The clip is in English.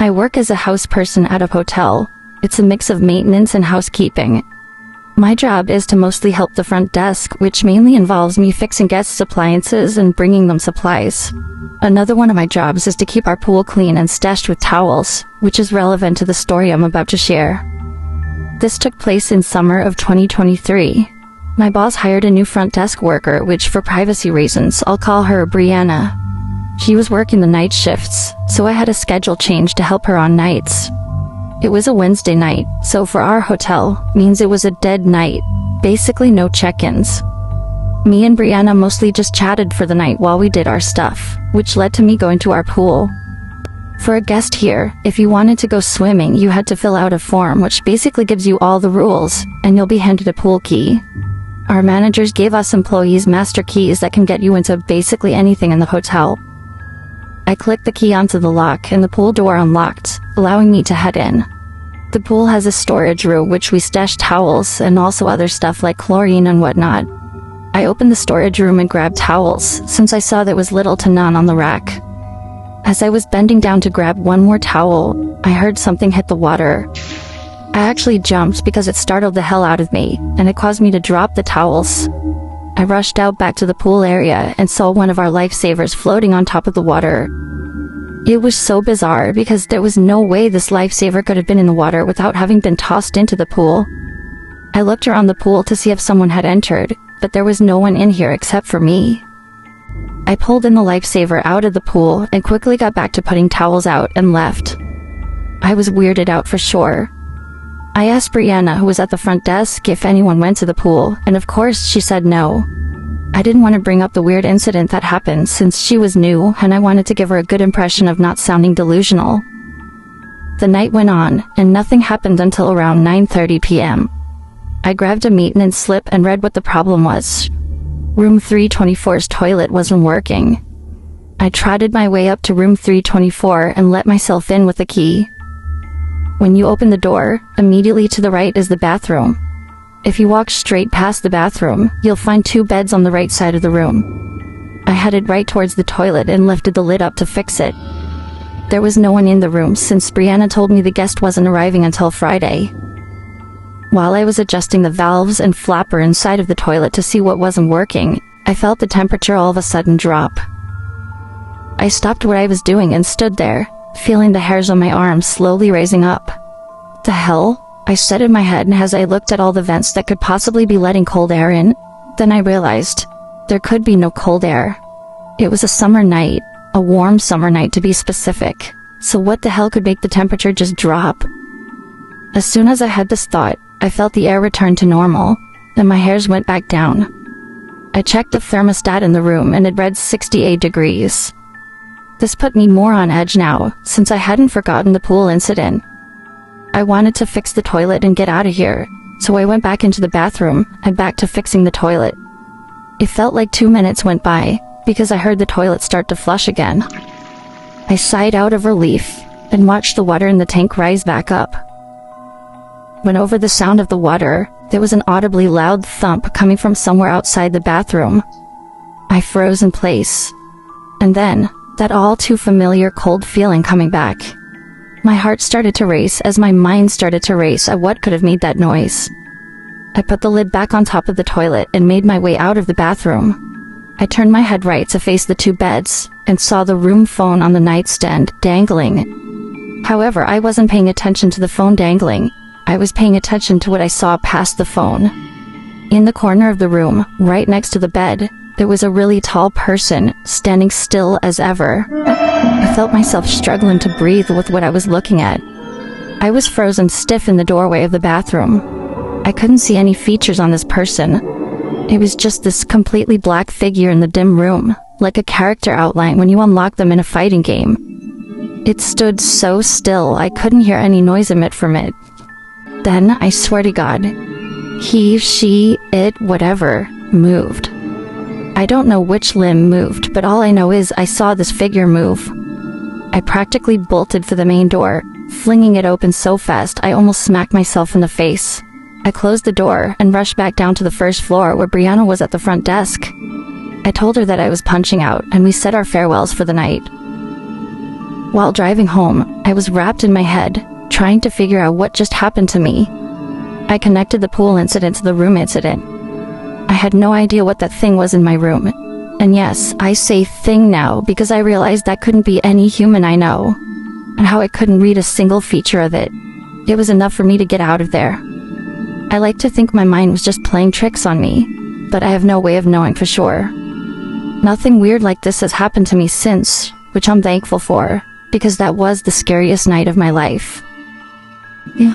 I work as a house person at a hotel. It's a mix of maintenance and housekeeping. My job is to mostly help the front desk, which mainly involves me fixing guests' appliances and bringing them supplies. Another one of my jobs is to keep our pool clean and stashed with towels, which is relevant to the story I'm about to share. This took place in summer of 2023. My boss hired a new front desk worker, which for privacy reasons, I'll call her Brianna. She was working the night shifts, so I had a schedule change to help her on nights. It was a Wednesday night, so for our hotel, means it was a dead night, basically no check-ins. Me and Brianna mostly just chatted for the night while we did our stuff, which led to me going to our pool. For a guest here, if you wanted to go swimming, you had to fill out a form which basically gives you all the rules, and you'll be handed a pool key. Our managers gave us employees master keys that can get you into basically anything in the hotel. I clicked the key onto the lock and the pool door unlocked, allowing me to head in. The pool has a storage room which we stash towels and also other stuff like chlorine and whatnot. I opened the storage room and grabbed towels, since I saw there was little to none on the rack. As I was bending down to grab one more towel, I heard something hit the water. I actually jumped because it startled the hell out of me, and it caused me to drop the towels. I rushed out back to the pool area and saw one of our lifesavers floating on top of the water. It was so bizarre because there was no way this lifesaver could have been in the water without having been tossed into the pool. I looked around the pool to see if someone had entered, but there was no one in here except for me. I pulled in the lifesaver out of the pool and quickly got back to putting towels out and left. I was weirded out for sure. I asked Brianna, who was at the front desk, if anyone went to the pool, and of course she said no. I didn't want to bring up the weird incident that happened since she was new and I wanted to give her a good impression of not sounding delusional. The night went on, and nothing happened until around 9:30 p.m. I grabbed a maintenance slip and read what the problem was. Room 324's toilet wasn't working. I trotted my way up to room 324 and let myself in with a key. When you open the door, immediately to the right is the bathroom. If you walk straight past the bathroom, you'll find 2 beds on the right side of the room. I headed right towards the toilet and lifted the lid up to fix it. There was no one in the room since Brianna told me the guest wasn't arriving until Friday. While I was adjusting the valves and flapper inside of the toilet to see what wasn't working, I felt the temperature all of a sudden drop. I stopped what I was doing and stood there, feeling the hairs on my arms slowly raising up. The hell? I said in my head as I looked at all the vents that could possibly be letting cold air in. Then I realized, there could be no cold air. It was a summer night, a warm summer night to be specific, so what the hell could make the temperature just drop? As soon as I had this thought, I felt the air return to normal, and my hairs went back down. I checked the thermostat in the room and it read 68 degrees. This put me more on edge now, since I hadn't forgotten the pool incident. I wanted to fix the toilet and get out of here, so I went back into the bathroom and back to fixing the toilet. It felt like 2 minutes went by, because I heard the toilet start to flush again. I sighed out of relief, and watched the water in the tank rise back up. When over the sound of the water, there was an audibly loud thump coming from somewhere outside the bathroom. I froze in place. And then, that all too familiar cold feeling coming back. My heart started to race as my mind started to race at what could have made that noise. I put the lid back on top of the toilet and made my way out of the bathroom. I turned my head right to face the 2 beds, and saw the room phone on the nightstand dangling. However, I wasn't paying attention to the phone dangling. I was paying attention to what I saw past the phone. In the corner of the room, right next to the bed, there was a really tall person, standing still as ever. I felt myself struggling to breathe with what I was looking at. I was frozen stiff in the doorway of the bathroom. I couldn't see any features on this person. It was just this completely black figure in the dim room, like a character outline when you unlock them in a fighting game. It stood so still I couldn't hear any noise emit from it. Then, I swear to God, he, she, it, whatever, moved. I don't know which limb moved, but all I know is I saw this figure move. I practically bolted for the main door, flinging it open so fast I almost smacked myself in the face. I closed the door and rushed back down to the first floor where Brianna was at the front desk. I told her that I was punching out, and we said our farewells for the night. While driving home, I was wrapped in my head, trying to figure out what just happened to me. I connected the pool incident to the room incident. I had no idea what that thing was in my room. And yes, I say thing now because I realized that couldn't be any human I know, and how I couldn't read a single feature of it. It was enough for me to get out of there. I like to think my mind was just playing tricks on me, but I have no way of knowing for sure. Nothing weird like this has happened to me since, which I'm thankful for, because that was the scariest night of my life. Yeah.